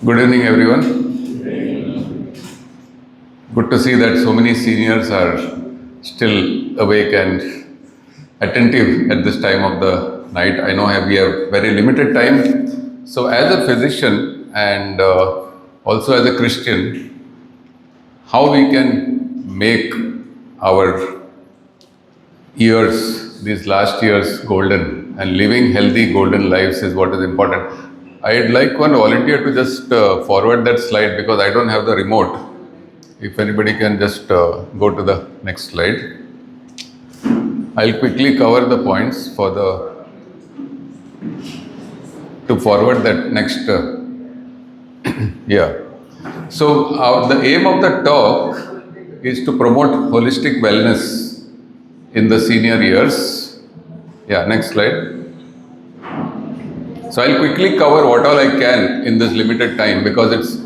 Good evening, everyone. Good to see that so many seniors are still awake and attentive at this time of the night. I know we have very limited time. So, as a physician and also as a Christian, how we can make our years, these last years, golden, and living healthy golden lives is what is important. I'd like one volunteer to just forward that slide because I don't have the remote. If anybody can just go to the next slide. I'll quickly cover the points to forward that next. Yeah. So the aim of the talk is to promote holistic wellness in the senior years. Yeah, next slide. So I'll quickly cover what all I can in this limited time because it's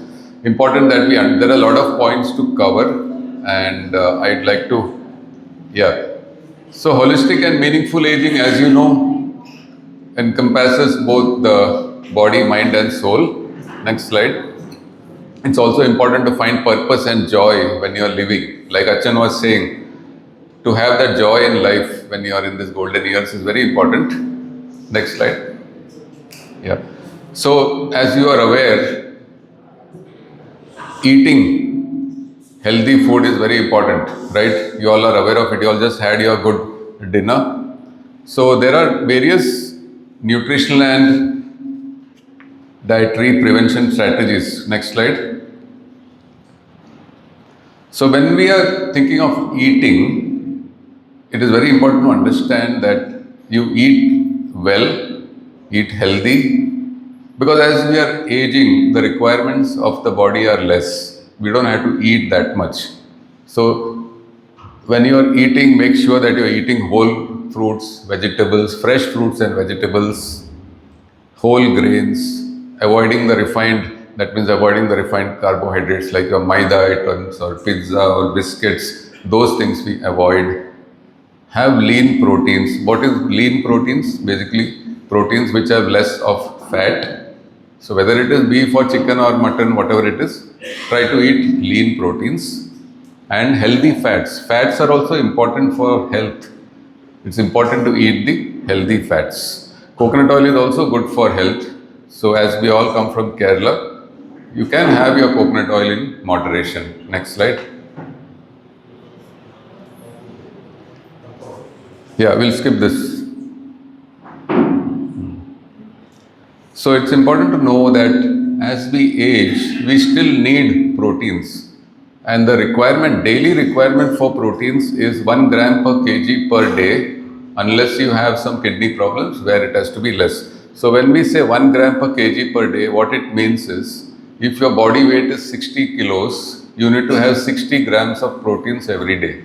important that there are a lot of points to cover and I'd like to, yeah. So holistic and meaningful aging, as you know, encompasses both the body, mind and soul. Next slide. It's also important to find purpose and joy when you are living. Like Achan was saying, to have that joy in life when you are in this golden years is very important. Next slide. Yeah. So, as you are aware, eating healthy food is very important, right? You all are aware of it. You all just had your good dinner. So, there are various nutritional and dietary prevention strategies. Next slide. So, when we are thinking of eating, it is very important to understand that you eat well, eat healthy, because as we are aging, the requirements of the body are less. We don't have to eat that much. So when you are eating, make sure that you are eating whole fruits, vegetables, fresh fruits and vegetables, whole grains, avoiding the refined, that means avoiding the refined carbohydrates like your maida items or pizza or biscuits. Those things we avoid. Have lean proteins. What is lean proteins? Basically, proteins which have less of fat. So whether it is beef or chicken or mutton, whatever it is, try to eat lean proteins and healthy fats. Fats are also important for health. It's important to eat the healthy fats. Coconut oil is also good for health. So as we all come from Kerala, you can have your coconut oil in moderation. Next slide. Yeah, we'll skip this. So it's important to know that as we age, we still need proteins. And the daily requirement for proteins is 1 gram per kg per day, unless you have some kidney problems where it has to be less. So when we say 1 gram per kg per day, what it means is, if your body weight is 60 kilos, you need to have 60 grams of proteins every day.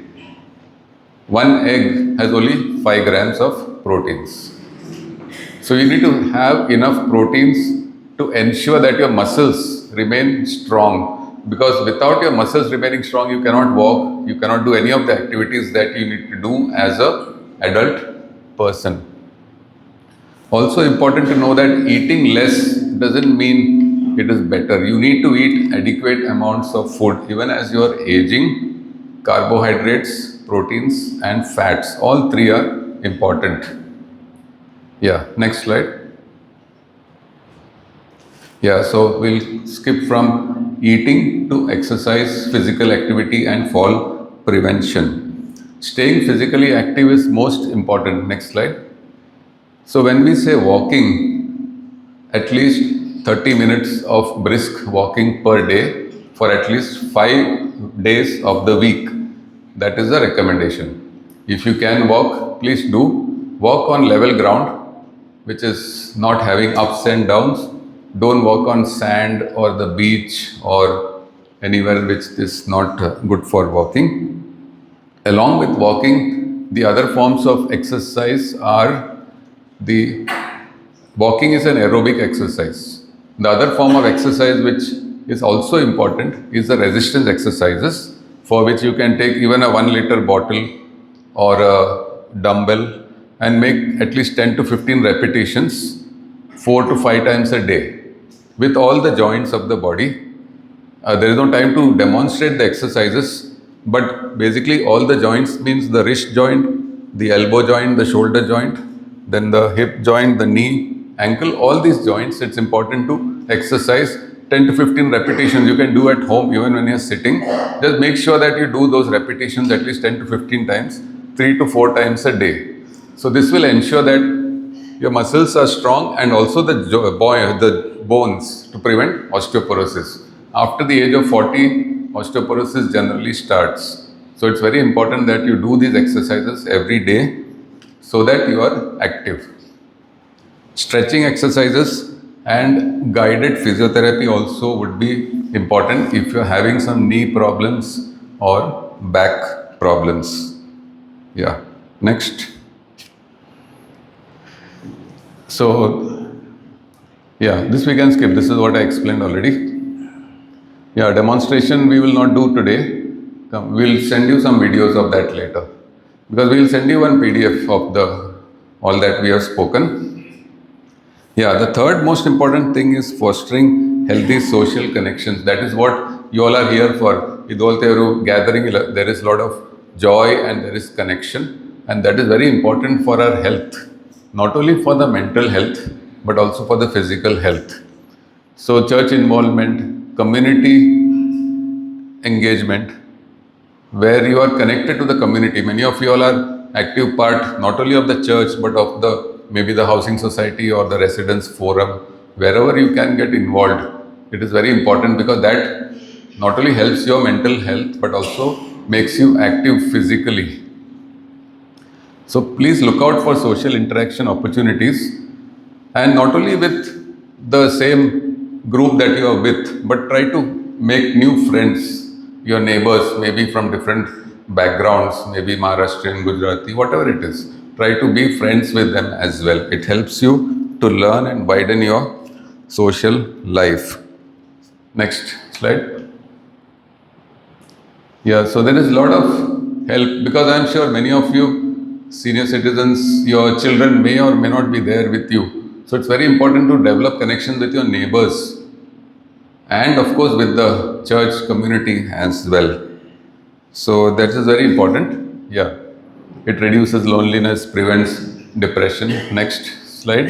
One egg has only 5 grams of proteins. So you need to have enough proteins to ensure that your muscles remain strong, because without your muscles remaining strong, you cannot walk, you cannot do any of the activities that you need to do as an adult person. Also important to know that eating less doesn't mean it is better. You need to eat adequate amounts of food even as you are aging. Carbohydrates, proteins and fats, all three are important. Yeah, next slide. Yeah, so we'll skip from eating to exercise, physical activity and fall prevention. Staying physically active is most important. Next slide. So when we say walking, at least 30 minutes of brisk walking per day for at least 5 days of the week. That is the recommendation. If you can walk, please do. Walk on level ground, which is not having ups and downs. Don't walk on sand or the beach or anywhere which is not good for walking. Along with walking, the other forms of exercise are walking is an aerobic exercise. The other form of exercise which is also important is the resistance exercises, for which you can take even a 1 liter bottle or a dumbbell and make at least 10 to 15 repetitions 4 to 5 times a day. with all the joints of the body. There is no time to demonstrate the exercises, but basically all the joints means the wrist joint, the elbow joint, the shoulder joint, then the hip joint, the knee, ankle, all these joints. It's important to exercise 10 to 15 repetitions. You can do at home even when you're sitting. Just make sure that you do those repetitions at least 10 to 15 times, 3 to 4 times a day. So this will ensure that your muscles are strong and also the bones to prevent osteoporosis. After the age of 40, osteoporosis generally starts. So it's very important that you do these exercises every day so that you are active. Stretching exercises and guided physiotherapy also would be important if you're having some knee problems or back problems. Yeah. Next. So, yeah, this we can skip. This is what I explained already. Yeah, demonstration we will not do today. We'll send you some videos of that later. Because we will send you one PDF of all that we have spoken. Yeah, the third most important thing is fostering healthy social connections. That is what you all are here for. Idolteru gathering, there is a lot of joy and there is connection. And that is very important for our health. Not only for the mental health, but also for the physical health. So church involvement, community engagement, where you are connected to the community. Many of you all are active part not only of the church, but of maybe the housing society or the residence forum. Wherever you can get involved, it is very important because that not only helps your mental health, but also makes you active physically. So please look out for social interaction opportunities, and not only with the same group that you are with, but try to make new friends, your neighbors, maybe from different backgrounds, maybe Maharashtrian, Gujarati, whatever it is. Try to be friends with them as well. It helps you to learn and widen your social life. Next slide. Yeah, so there is a lot of help because I am sure many of you senior citizens, your children may or may not be there with you. So it's very important to develop connections with your neighbors and of course with the church community as well. So that is very important. Yeah. It reduces loneliness, prevents depression. Next slide.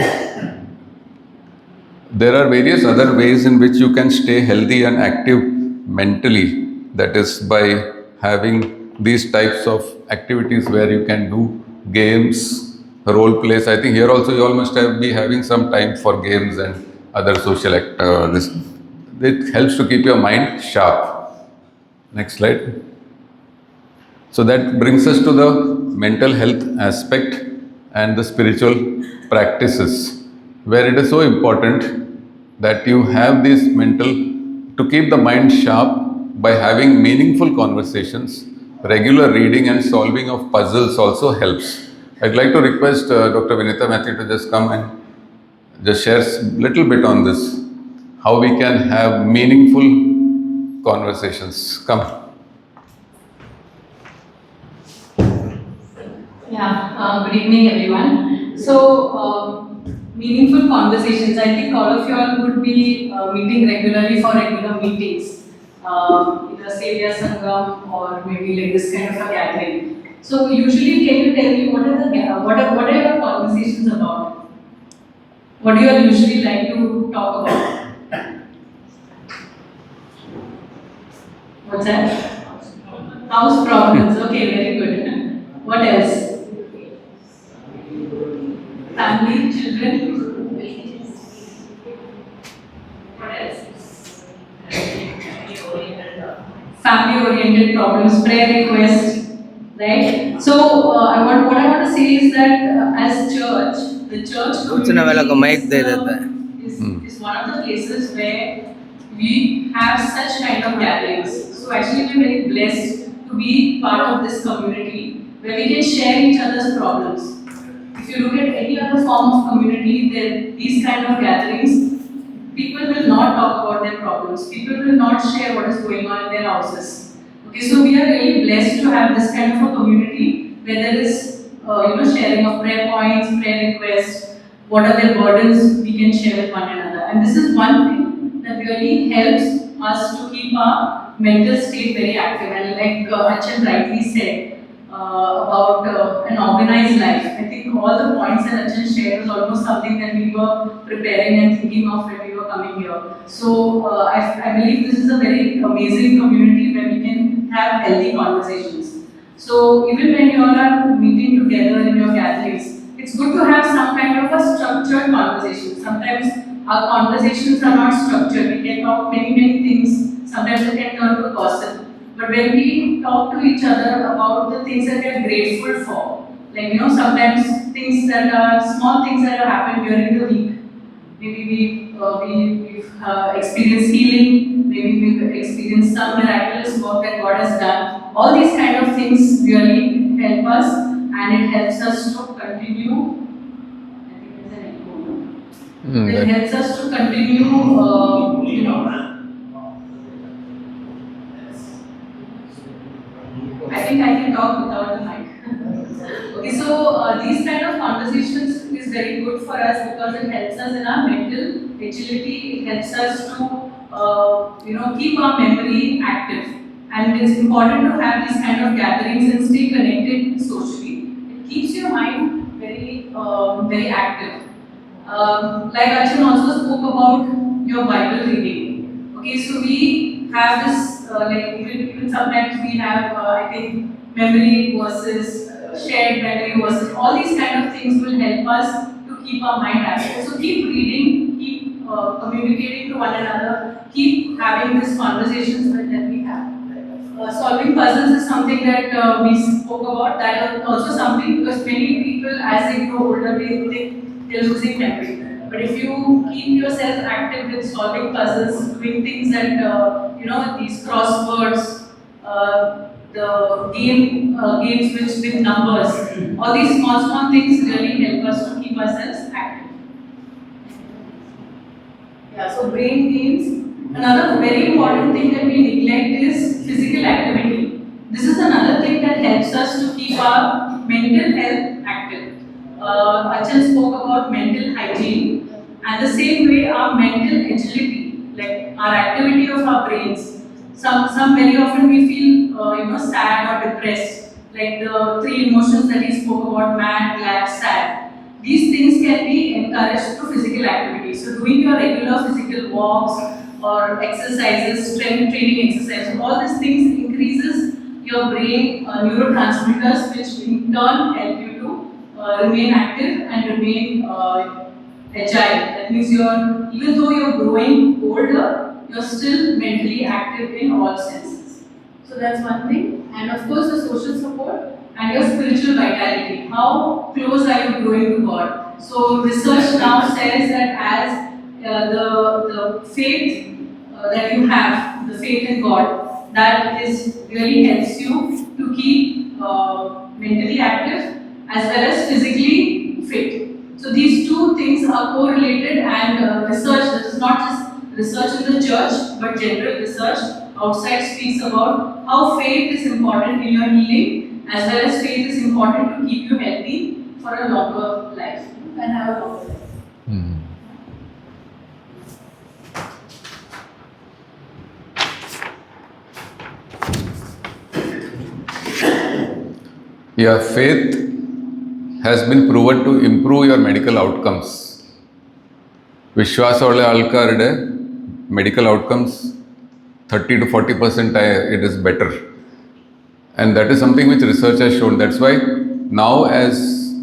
There are various other ways in which you can stay healthy and active mentally. That is by having these types of activities where you can do games, role plays. I think here also you all must be having some time for games and other social this. It helps to keep your mind sharp. Next slide. So that brings us to the mental health aspect and the spiritual practices, where it is so important that you have this to keep the mind sharp by having meaningful conversations. Regular reading and solving of puzzles also helps. I'd like to request Dr. Vinita Mathew to just come and just share a little bit on this, how we can have meaningful conversations. Come. Yeah, good evening everyone. So, meaningful conversations. I think all of you all would be meeting regularly for regular meetings, either Sevya Sangam or maybe like this kind of a gathering. So, usually, can you tell me what are your conversations about? What do you all usually like to talk about? What's that? House problems. Okay, very good. What else? Family, children. What else? Family-oriented problems, prayer requests, right? So, what I want to say is that as church, the church community is one of the places where we have such kind of gatherings. So actually, we're very blessed to be part of this community where we can share each other's problems. If you look at any other form of community, then these kind of gatherings, people will not talk about their problems. People will not share what is going on in their houses. Okay, so we are really blessed to have this kind of a community where there is, sharing of prayer points, prayer requests, what are their burdens we can share with one another. And this is one thing that really helps us to keep our mental state very active. And like Achan rightly said about an organized life, I think all the points that Achan shared was almost something that we were preparing and thinking of when we were coming here. So I believe this is a very amazing community where we can have healthy conversations. So even when you all are meeting together in your gatherings, it's good to have some kind of a structured conversation. Sometimes our conversations are not structured. We can talk many things. Sometimes it can turn to gossip. But when we talk to each other about the things that we are grateful for, like sometimes things that are small things that have happened during the week. Maybe we've experienced healing. Maybe we've experienced some miraculous work that God has done. All these kind of things really help us, and it helps us to continue. I think there's an echo. It helps us to continue. I think I can talk without the mic. Okay, so these kind of conversations is very good for us because it helps us in our mental agility. It helps us to keep our memory active, and it's important to have these kind of gatherings and stay connected socially. It keeps your mind very active. Like Achan also spoke about your Bible reading. Okay, so we have this like even sometimes we have I think memory versus shared memory versus all these kind of things will help us to keep our mind active. So keep reading, keep communicating to one another, keep having these conversations that we have. Solving puzzles is something that we spoke about. That is also something because many people, as they grow older, they think they're losing memory. But if you keep yourself active with solving puzzles, doing things that these crosswords, the games which with numbers, all these small things really help us to keep ourselves active. Yeah. So brain games. Another very important thing that we neglect is physical activity. This is another thing that helps us to keep our mental health active. Achan spoke about mental hygiene, and the same way our mental agility, like our activity of our brains. Some very often we feel sad or depressed, like the three emotions that he spoke about: mad, glad, sad. These things can be encouraged through physical activity. So doing your regular physical walks or exercises, strength training exercises, all these things increases your brain neurotransmitters, which in turn help you to remain active and remain agile. That means even though you're growing older, you're still mentally active in all senses. So that's one thing. And of course, the social support and your spiritual vitality. How close are you growing to God? So research now says that as the faith that you have, the faith in God, that is really helps you to keep mentally active as well as physically fit. So these two things are correlated, and research, this is not just research in the church, but general research outside speaks about how faith is important in your healing as well as faith is important to keep you healthy for a longer life and have a longer life. Yeah, faith has been proven to improve your medical outcomes. വിശ്വാസമുള്ള ആൾക്കാരുടെ medical outcomes 30 to 40% it is better. And that is something which research has shown. That's why now as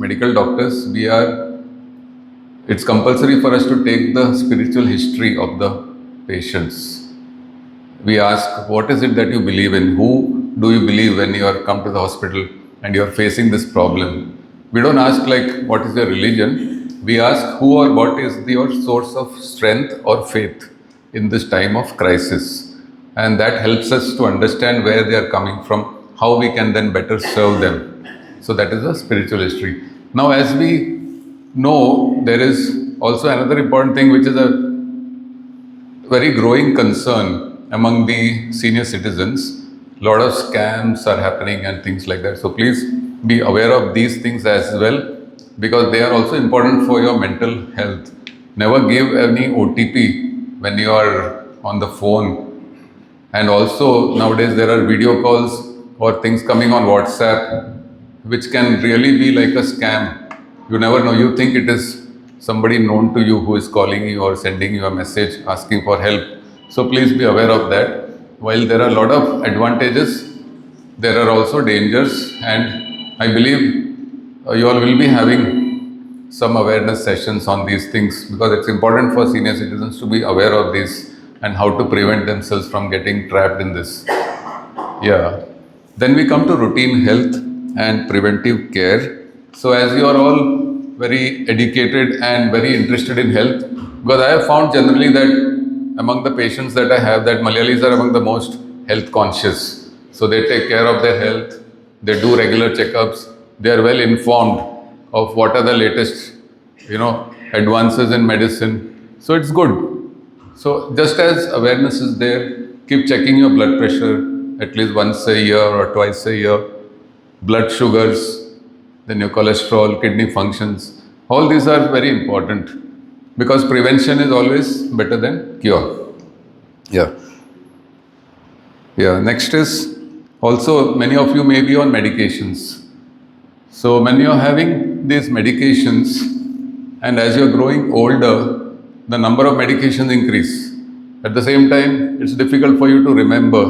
medical doctors, it's compulsory for us to take the spiritual history of the patients. We ask, what is it that you believe in? Who do you believe when you are come to the hospital and you are facing this problem? We don't ask like, what is your religion? We ask who or what is your source of strength or faith in this time of crisis. And that helps us to understand where they are coming from, how we can then better serve them. So that is a spiritual history. Now as we know, there is also another important thing which is a very growing concern among the senior citizens. A lot of scams are happening and things like that. So please be aware of these things as well, because they are also important for your mental health. Never give any OTP when you are on the phone. And also nowadays there are video calls or things coming on WhatsApp which can really be like a scam. You never know. You think it is somebody known to you who is calling you or sending you a message asking for help. So please be aware of that. While there are a lot of advantages, there are also dangers, and I believe you all will be having some awareness sessions on these things, because it's important for senior citizens to be aware of this and how to prevent themselves from getting trapped in this. Yeah. Then we come to routine health and preventive care. So as you are all very educated and very interested in health, because I have found generally that among the patients that I have, that Malayalis are among the most health conscious. So they take care of their health, they do regular checkups, they are well informed of what are the latest, advances in medicine. So it's good. So just as awareness is there, keep checking your blood pressure at least once a year or twice a year, blood sugars, then your cholesterol, kidney functions. All these are very important, because prevention is always better than cure. Yeah. Yeah. Next is also, many of you may be on medications. So when you are having these medications, and as you are growing older, the number of medications increase. At the same time, it's difficult for you to remember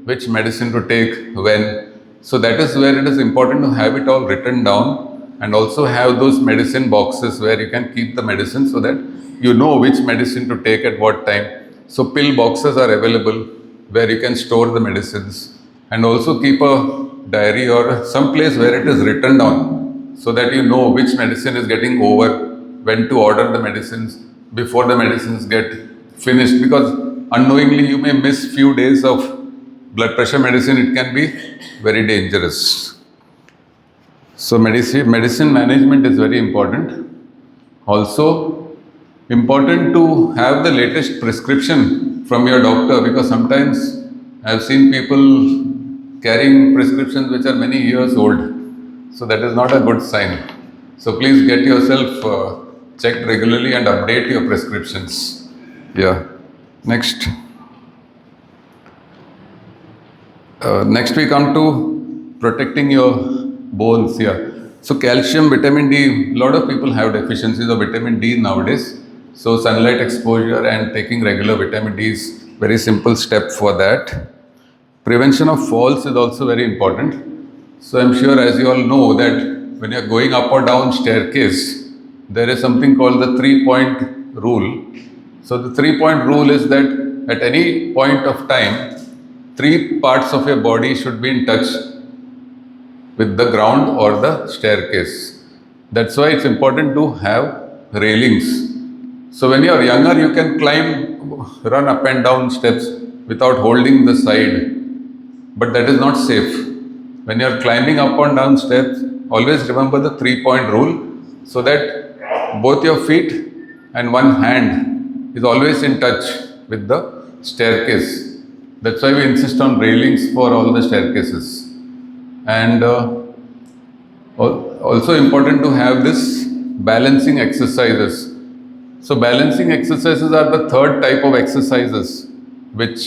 which medicine to take when. So that is where it is important to have it all written down, and also have those medicine boxes where you can keep the medicine so that you know which medicine to take at what time. So pill boxes are available where you can store the medicines, and also keep a diary or some place where it is written down so that you know which medicine is getting over, when to order the medicines before the medicines get finished, because unknowingly you may miss few days of blood pressure medicine. It can be very dangerous. So medicine management is very important. Also important to have the latest prescription from your doctor, because sometimes I have seen people carrying prescriptions which are many years old. So that is not a good sign. So please get yourself checked regularly and update your prescriptions. Yeah. Next. Next we come to protecting your bones. Yeah. So calcium, vitamin D, a lot of people have deficiencies of vitamin D nowadays. So sunlight exposure and taking regular vitamin D is very simple step for that. Prevention of falls is also very important. So I'm sure, as you all know, that when you're going up or down staircase, there is something called the 3-point rule. So the 3-point rule is that at any point of time, 3 parts of your body should be in touch with the ground or the staircase. That's why it's important to have railings. So when you are younger, you can run up and down steps without holding the side. But that is not safe. When you are climbing up and down steps, always remember the 3-point rule, so that both your feet and one hand is always in touch with the staircase. That's why we insist on railings for all the staircases. And also important to have this balancing exercises. So balancing exercises are the third type of exercises, which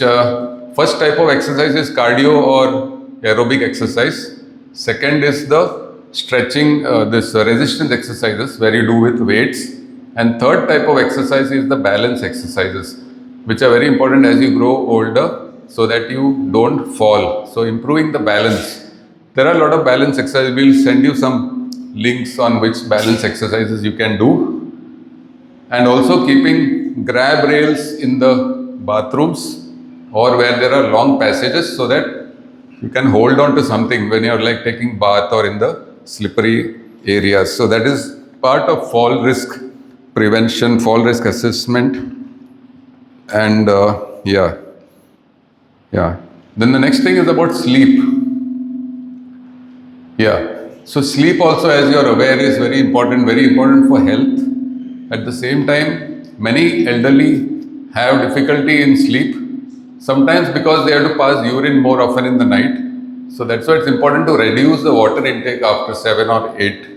first type of exercise is cardio or aerobic exercise. Second is the stretching, resistance exercises where you do with weights. And third type of exercise is the balance exercises, which are very important as you grow older, so that you don't fall. So improving the balance. There are a lot of balance exercises. We'll send you some links on which balance exercises you can do. And also keeping grab rails in the bathrooms or where there are long passages, so that you can hold on to something when you're like taking bath or in the slippery areas. So that is part of fall risk prevention, fall risk assessment. And yeah. Then the next thing is about sleep. Yeah. So sleep also, as you are aware, is very important for health. At the same time, many elderly have difficulty in sleep, sometimes because they have to pass urine more often in the night. So that's why it's important to reduce the water intake after 7 or 8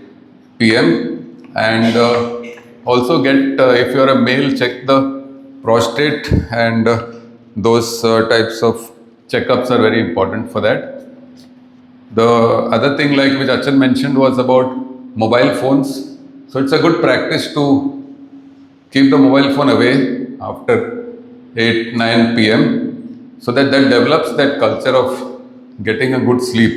p.m. And also get, if you're a male, check the prostate and those types of checkups are very important for that. The other thing like which Achan mentioned was about mobile phones. So it's a good practice to keep the mobile phone away after 8, 9 p.m. so that develops that culture of getting a good sleep.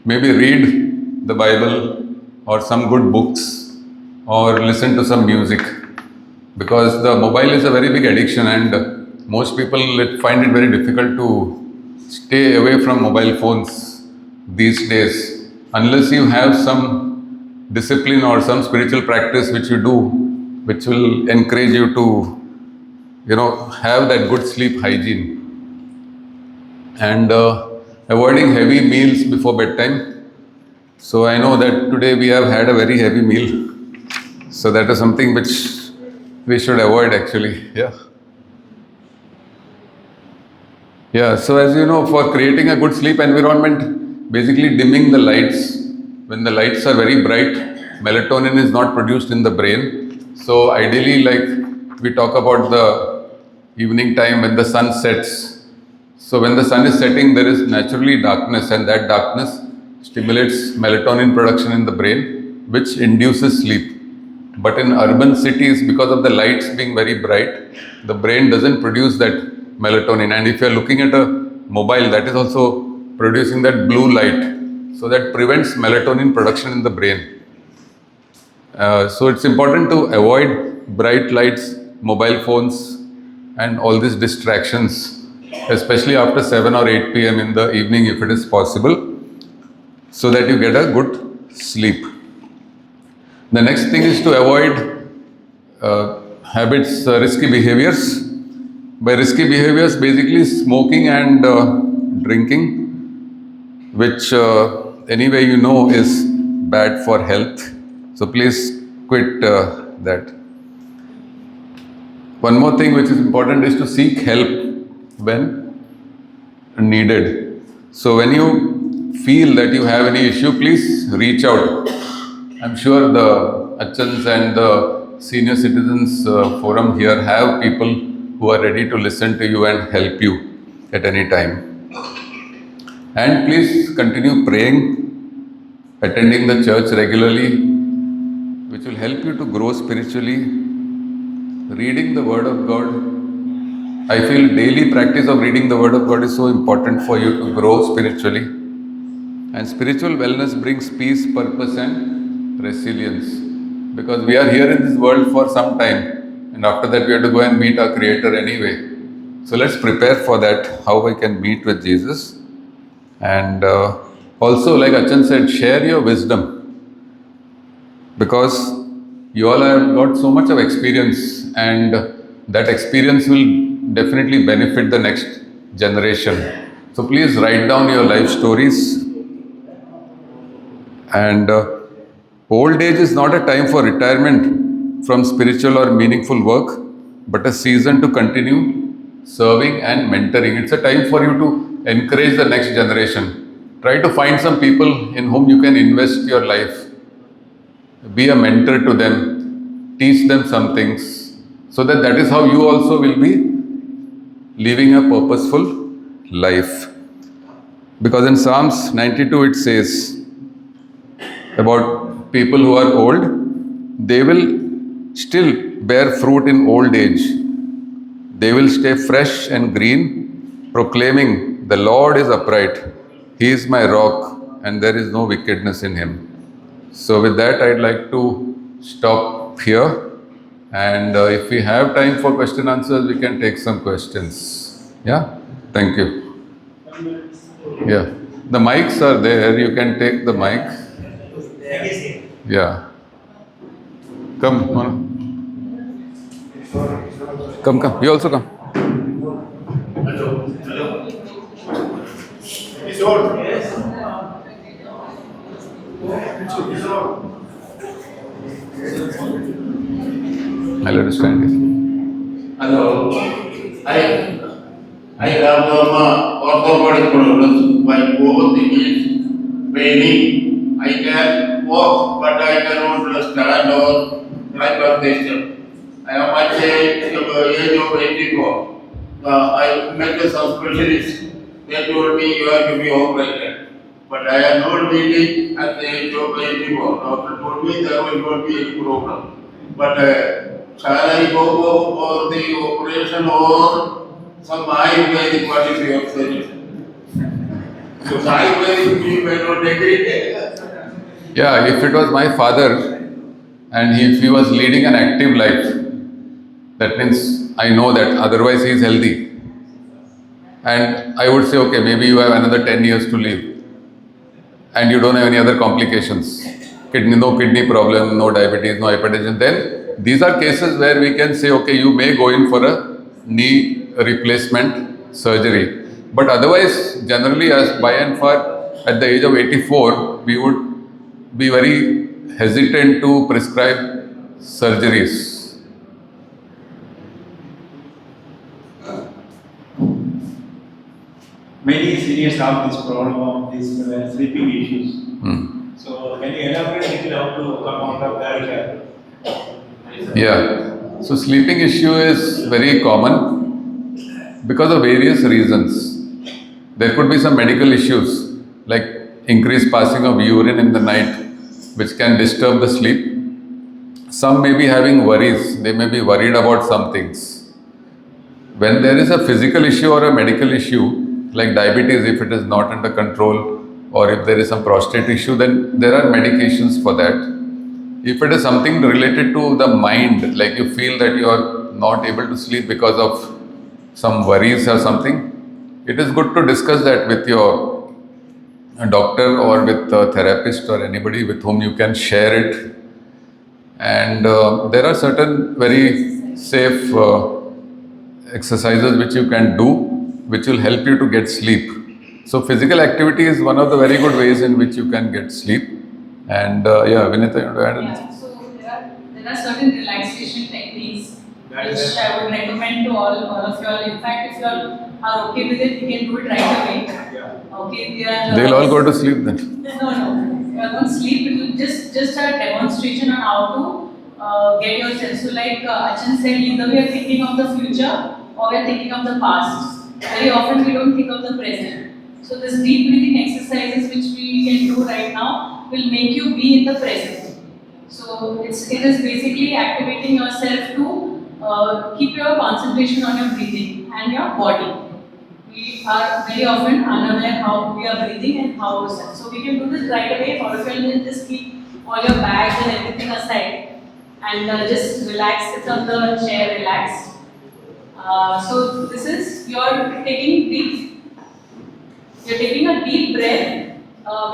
Maybe read the Bible or some good books or listen to some music, because the mobile is a very big addiction and most people find it very difficult to stay away from mobile phones these days unless you have some discipline or some spiritual practice which you do, which will encourage you to have that good sleep hygiene and avoiding heavy meals before bedtime. So I know that today we have had a very heavy meal, so that is something which we should avoid actually. Yeah, so as you know, for creating a good sleep environment, basically dimming the lights. When the lights are very bright, melatonin is not produced in the brain. So ideally, like we talk about the evening time when the sun sets. So when the sun is setting, there is naturally darkness, and that darkness stimulates melatonin production in the brain, which induces sleep. But in urban cities, because of the lights being very bright, the brain doesn't produce that melatonin. And if you are looking at a mobile, that is also producing that blue light. So that prevents melatonin production in the brain. So it's important to avoid bright lights, mobile phones, and all these distractions, especially after 7 or 8 p.m. in the evening if it is possible, so that you get a good sleep. The next thing is to avoid risky behaviors. By risky behaviors, basically smoking and drinking, which anyway you know is bad for health. So please quit that. One more thing which is important is to seek help when needed. So when you feel that you have any issue, please reach out. I'm sure the Achans and the Senior Citizens Forum here have people who are ready to listen to you and help you at any time. And please continue praying, attending the church regularly, which will help you to grow spiritually. Reading the Word of God. I feel daily practice of reading the Word of God is so important for you to grow spiritually. And spiritual wellness brings peace, purpose and resilience. Because we are here in this world for some time, and after that we have to go and meet our Creator anyway. So let's prepare for that, how we can meet with Jesus. And also, like Achan said, share your wisdom. Because you all have got so much of experience, and that experience will definitely benefit the next generation. So please write down your life stories. And old age is not a time for retirement from spiritual or meaningful work, but a season to continue serving and mentoring. It's a time for you to encourage the next generation. Try to find some people in whom you can invest your life. Be a mentor to them, teach them some things, so that is how you also will be living a purposeful life. Because in Psalms 92 it says about people who are old, they will still bear fruit in old age. They will stay fresh and green, proclaiming, "The Lord is upright. He is my rock, and there is no wickedness in him." So with that, I'd like to stop here. And if we have time for question answers, we can take some questions. Yeah? Thank you. Yeah. The mics are there. You can take the mic. Yeah. Come, Manu. Come. You also come. I'll understand it. Hello. I have orthopedic problems. My both is paining. I can walk, but I cannot stand or climb up the step. I am at the age of 84. I met some specialists. They told me you have to be operated. But I am not bleeding at the age of 84. Doctor told me there will not be any problem. But shall I go for the operation or some Ayurvedic? What is your suggestion? Because Ayurvedic we may not agree. Yeah, if it was my father and if he was leading an active life, that means I know that otherwise he is healthy. And I would say, okay, maybe you have another 10 years to live and you don't have any other complications. No kidney problem, no diabetes, no hypertension. Then these are cases where we can say, okay, you may go in for a knee replacement surgery. But otherwise, generally, as by and far, at the age of 84, we would be very hesitant to prescribe surgeries. Many seniors have this problem of these sleeping issues. So can you elaborate a little how to come out of that? Yeah. So sleeping issue is very common because of various reasons. There could be some medical issues like increased passing of urine in the night, which can disturb the sleep. Some may be having worries. They may be worried about some things. When there is a physical issue or a medical issue, like diabetes, if it is not under control, or if there is some prostate issue, then there are medications for that. If it is something related to the mind, like you feel that you are not able to sleep because of some worries or something, it is good to discuss that with your doctor or with a therapist or anybody with whom you can share it. And there are certain very safe exercises which you can do, which will help you to get sleep. So physical activity is one of the very good ways in which you can get sleep. And yeah, Vinita, you want to add anything? Yeah, so there are certain relaxation techniques which I would recommend to all of you all. In fact, if you all are okay with it, you can do it right away. Yeah. Okay, They'll all go to sleep then. No. You are going to sleep. It will just a demonstration on how to get yourself. So like Achan said, either we are thinking of the future or we are thinking of the past. Very often we don't think of the present. So this deep breathing exercises which we can do right now will make you be in the present. So it is basically activating yourself to keep your concentration on your breathing and your body. We are very often unaware how we are breathing and how. So we can do this right away. All of you will just keep all your bags and everything aside and just relax. Sit on the chair, relaxed. So this is you're taking a deep breath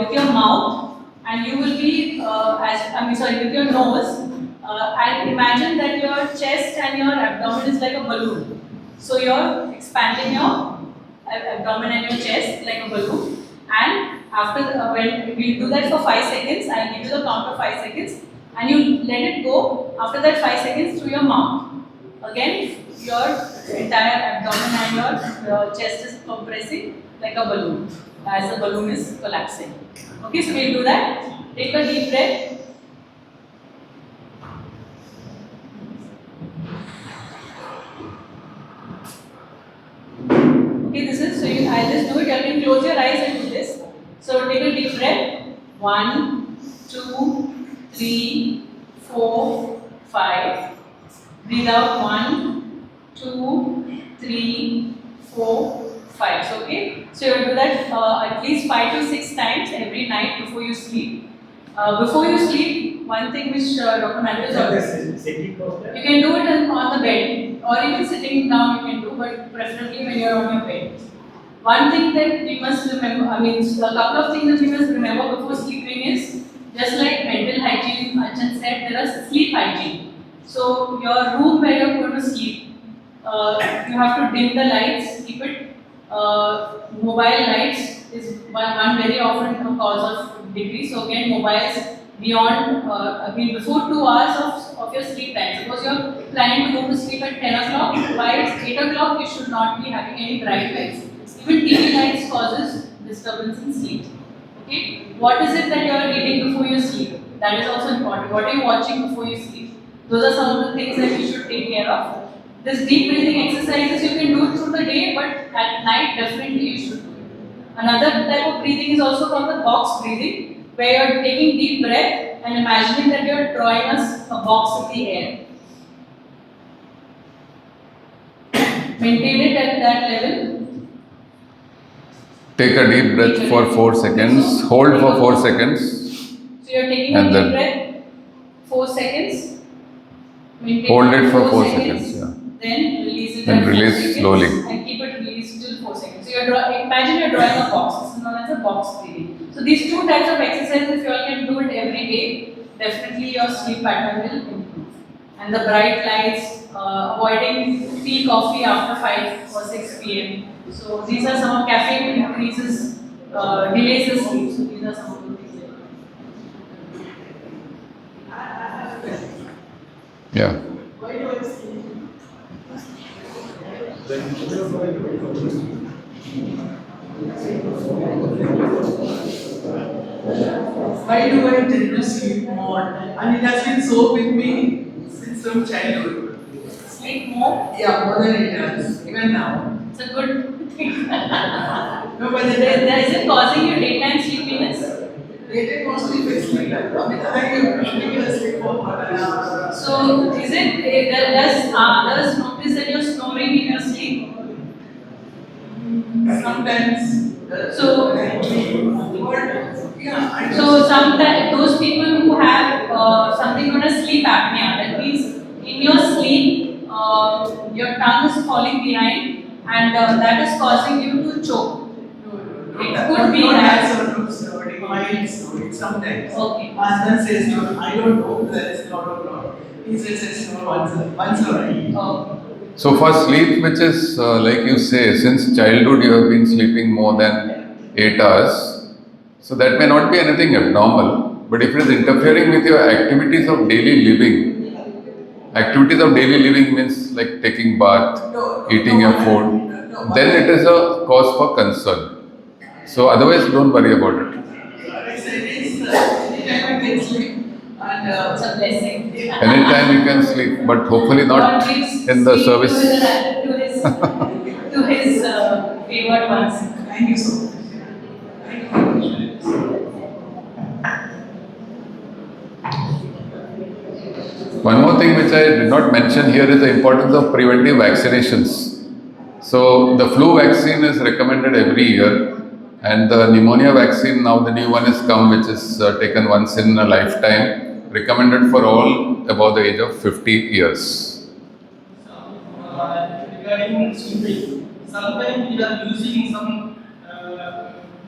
with your mouth, and you will be with your nose. And imagine that your chest and your abdomen is like a balloon. So you're expanding your abdomen and your chest like a balloon. And after when we do that for 5 seconds, I'll give you the count of 5 seconds, and you let it go. After that 5 seconds through your mouth. Again, your entire abdomen and your chest is compressing like a balloon as the balloon is collapsing. Okay, so we'll do that. Take a deep breath. Okay, this is, I'll just do it. You can close your eyes and do this. So take a deep breath. 1, 2, 3, 4, 5. Breathe out 1, 2, 3, 4, 5. So, okay. So you will do that at least 5 to 6 times every night before you sleep. Before you sleep, one thing which Dr. Mathew said, you can do it on the bed or even sitting down you can do, but preferably when you are on your bed. One thing that we must remember, a couple of things that we must remember before sleeping is, just like mental hygiene, Achan said, there is sleep hygiene. So your room where you are going to sleep, you have to dim the lights, keep it. Mobile lights is one very often a cause of decrease. So again, mobiles beyond, before 2 hours of your sleep time. Suppose you are planning to go to sleep at 10 o'clock, by 8 o'clock you should not be having any bright lights. Even TV lights causes disturbance in sleep. Okay, what is it that you are reading before you sleep? That is also important. What are you watching before you sleep? Those are some of the things that you should take care of. This deep breathing exercises you can do through the day, but at night definitely you should do it. Another type of breathing is also called the box breathing, where you're taking deep breath and imagining that you're drawing a box in the air. Maintain it at that level. Take a deep breath for 4 seconds, hold for 4 seconds. So you're taking a And deep then- breath, 4 seconds. Maintain Hold it for 4 seconds. seconds, yeah. Then release it Then at 4 release seconds slowly. and keep it released till 4 seconds. So imagine you're drawing a box. This is known as a box breathing. So these two types of exercises, if you all can do it every day, definitely your sleep pattern will improve. And the bright lights, avoiding tea, coffee after 5 or 6 p.m. So these are some of caffeine increases, delays the sleep. So these are some of the things. Yeah. Why do I tend to sleep more? And it has been so with me since from childhood. Sleep more. Yeah, more than it does, even now. It's a good thing. No, but Is it causing you daytime sleepiness? later mostly if I sleep like I mean, I usually sleep for 1 hour. So is it does others notice that you're snoring in your sleep? Sometimes. So yeah, I so sometimes those people who have something known as sleep apnea, that means in your sleep your tongue is falling behind and that is causing you to choke. It could be not that. sort of snoring, mild snoring sometimes. Okay. Husband says no, I don't know whether it's not or not. He says it's no once already. So for sleep, which is like you say, since childhood you have been sleeping more than 8 hours, so that may not be anything abnormal, but if it is interfering with your activities of daily living, activities of daily living means like taking bath, eating your food, then it is a cause for concern. So otherwise don't worry about it. I said it's anytime I can sleep and It's a blessing. Anytime you can sleep, but hopefully not God gives in the sleep service. to his favored ones. thank you so much. Thank you. One more thing which I did not mention here is the importance of preventive vaccinations. So the flu vaccine is recommended every year, and the pneumonia vaccine, now the new one has come, which is taken once in a lifetime, recommended for all above the age of 50 years. Regarding sleeping, sometimes we are using some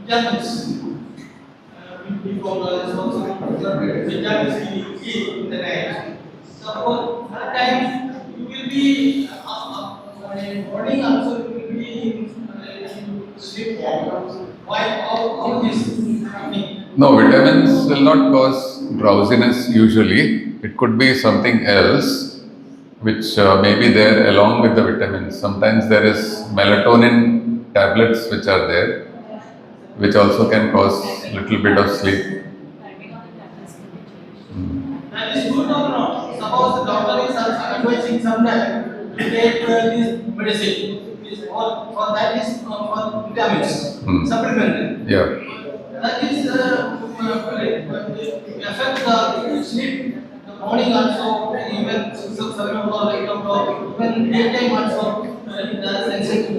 vitamins before vitamins we eat in the night. Suppose that time you will be morning also you will be in sleep. Why how this happening? No, vitamins will not cause drowsiness usually. It could be something else which may be there along with the vitamins. Sometimes there is melatonin tablets which are there, which also can cause little bit of sleep. That is good or not? Suppose the doctor is also advising sometime to take this medicine. For that is for vitamins, supplement. Yeah. That is affect the sleep. The morning also, even 6 or 7 o'clock, 8 o'clock, even daytime also, the sensation.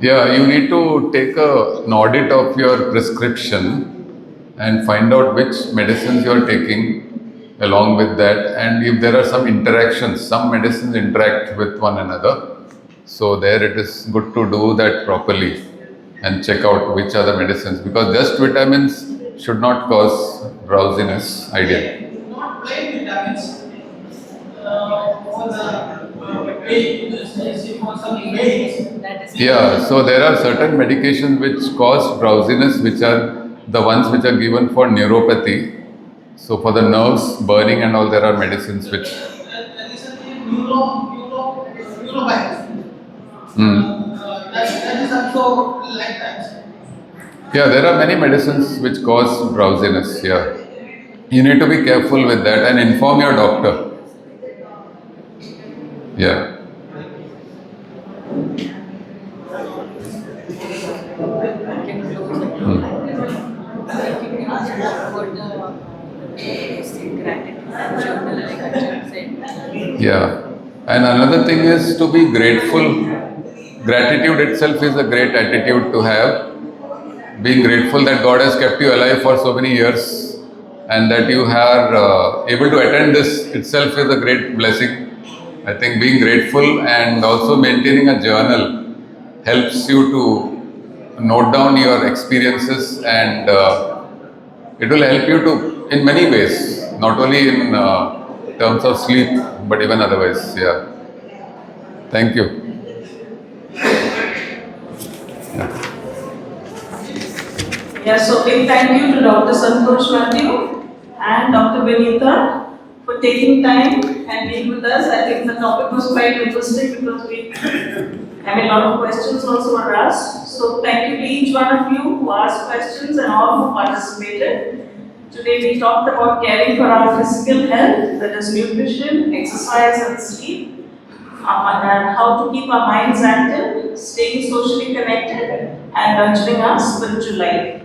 Yeah, you need to take an audit of your prescription and find out which medicines you are taking along with that, and if there are some interactions, some medicines interact with one another. So there it is good to do that properly and check out which are the medicines, because just vitamins should not cause drowsiness ideally. Not plain vitamins, for the pain, for some pains. That is Yeah, so there are certain medications which cause drowsiness, which are the ones which are given for neuropathy. So for the nerves burning and all, there are medicines which. Recently, neurobiology. That is also like that. Yeah, there are many medicines which cause drowsiness. Yeah, you need to be careful with that and inform your doctor. Yeah. Yeah. And another thing is to be grateful. Gratitude itself is a great attitude to have. Being grateful that God has kept you alive for so many years and that you are able to attend this itself is a great blessing. I think being grateful and also maintaining a journal helps you to note down your experiences, and it will help you to in many ways, not only in terms of sleep but even otherwise. Yeah. Thank you. Yeah, so big thank you to Dr. Santosh Mathew and Dr. Vinita for taking time and being with us. I think the topic was quite interesting because we have a lot of questions also were asked. So thank you to each one of you who asked questions and all who participated. Today we talked about caring for our physical health, that is nutrition, exercise and sleep, and how to keep our minds active, staying socially connected and nurturing our spiritual life.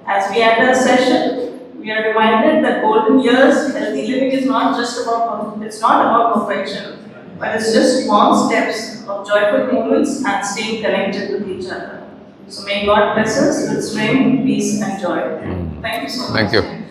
As we end our session, we are reminded that golden years, healthy living is not just about, it's not about perfection, but it's just small steps of joyful moments and staying connected with each other. So may God bless us with strength, peace and joy. Thank you so much. Thank you.